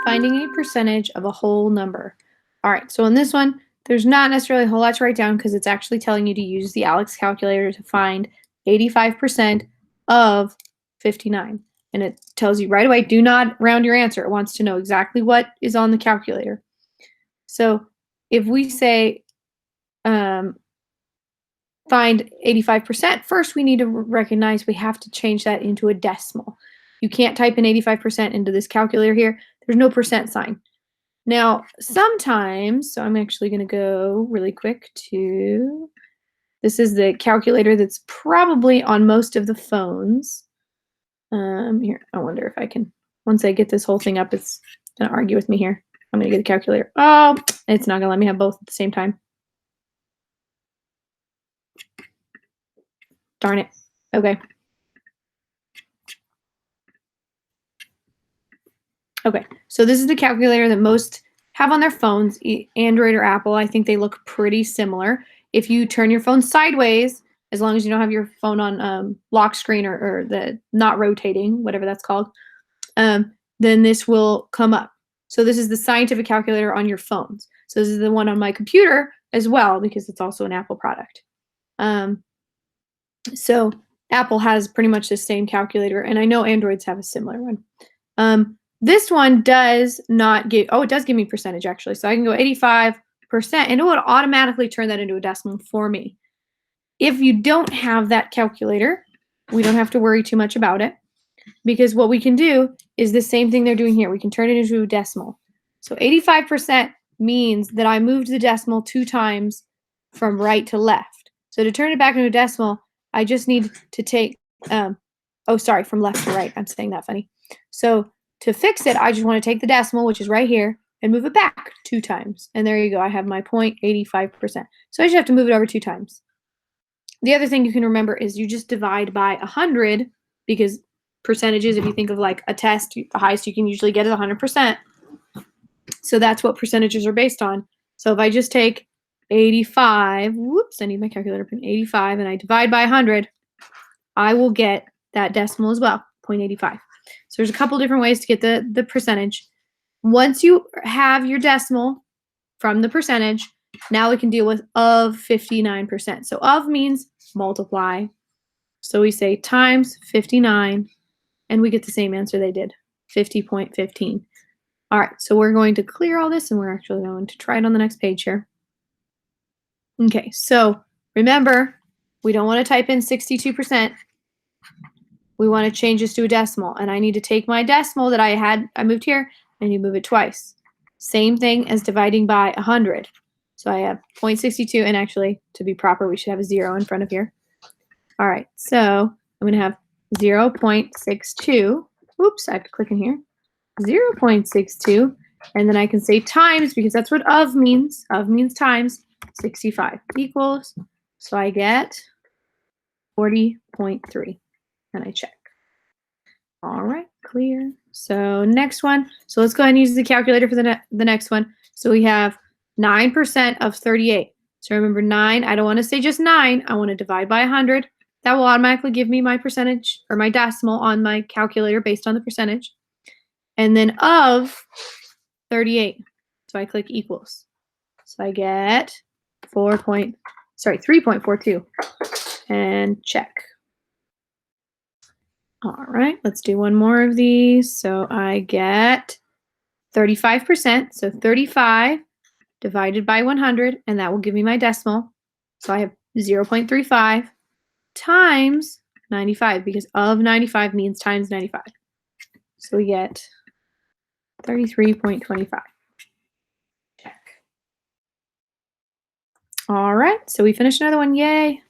Finding a percentage of a whole number. All right, so in this one, there's not necessarily a whole lot to write down because it's actually telling you to use the Alex calculator to find 85% of 59. And it tells you right away, do not round your answer. It wants to know exactly what is on the calculator. So if we say find 85%, first we need to recognize we have to change that into a decimal. You can't type in 85% into this calculator here. There's no percent sign. Now, sometimes, so I'm actually going to go really quick to, this is the calculator that's probably on most of the phones. Here, I wonder if I can, once I get this whole thing up, it's going to argue with me here. I'm going to get the calculator. Oh, it's not going to let me have both at the same time. Darn it. Okay. Okay, so this is the calculator that most have on their phones, Android or Apple. I think they look pretty similar. If you turn your phone sideways, as long as you don't have your phone on lock screen or the not rotating, whatever that's called, then this will come up. So this is the scientific calculator on your phones. So this is the one on my computer as well because it's also an Apple product. So Apple has pretty much the same calculator, and I know Androids have a similar one. This one does not give, oh, it does give me percentage actually. So I can go 85%, and it would automatically turn that into a decimal for me. If you don't have that calculator, we don't have to worry too much about it because what we can do is the same thing they're doing here. We can turn it into a decimal. So 85% means that I moved the decimal 2 times from right to left. So to turn it back into a decimal, I just need to take, from left to right. I'm saying that funny. So to fix it, I just want to take the decimal, which is right here, and move it back 2 times. And there you go. I have my 0.85%. So I just have to move it over 2 times. The other thing you can remember is you just divide by 100 because percentages, if you think of like a test, the highest you can usually get is 100%. So that's what percentages are based on. So if I just take 85, whoops, I need my calculator, 85, and I divide by 100, I will get that decimal as well, 0.85. So there's a couple different ways to get the percentage. Once you have your decimal from the percentage, now we can deal with of 59%. So of means multiply. So we say times 59, and we get the same answer they did, 50.15. All right, so we're going to clear all this, and we're actually going to try it on the next page here. Okay, so remember, we don't want to type in 62%. We want to change this to a decimal, and I need to take my decimal that I moved here, and you move it twice. Same thing as dividing by 100. So I have 0.62, and actually, to be proper, we should have a 0 in front of here. All right, so I'm going to have 0.62. Oops, I have to click in here. 0.62, and then I can say times, because that's what of means. Of means times 65 equals, so I get 40.3. And I check. All right, clear. So next one. So let's go ahead and use the calculator for the next one. So we have 9% of 38. So remember 9, I don't want to say just 9. I want to divide by 100. That will automatically give me my percentage or my decimal on my calculator based on the percentage. And then of 38. So I click equals. So I get 3.42 and check. All right, let's do one more of these. So I get 35%. So 35 divided by 100, and that will give me my decimal. So I have 0.35 times 95, because of 95 means times 95. So we get 33.25. Check. All right, so we finished another one. Yay.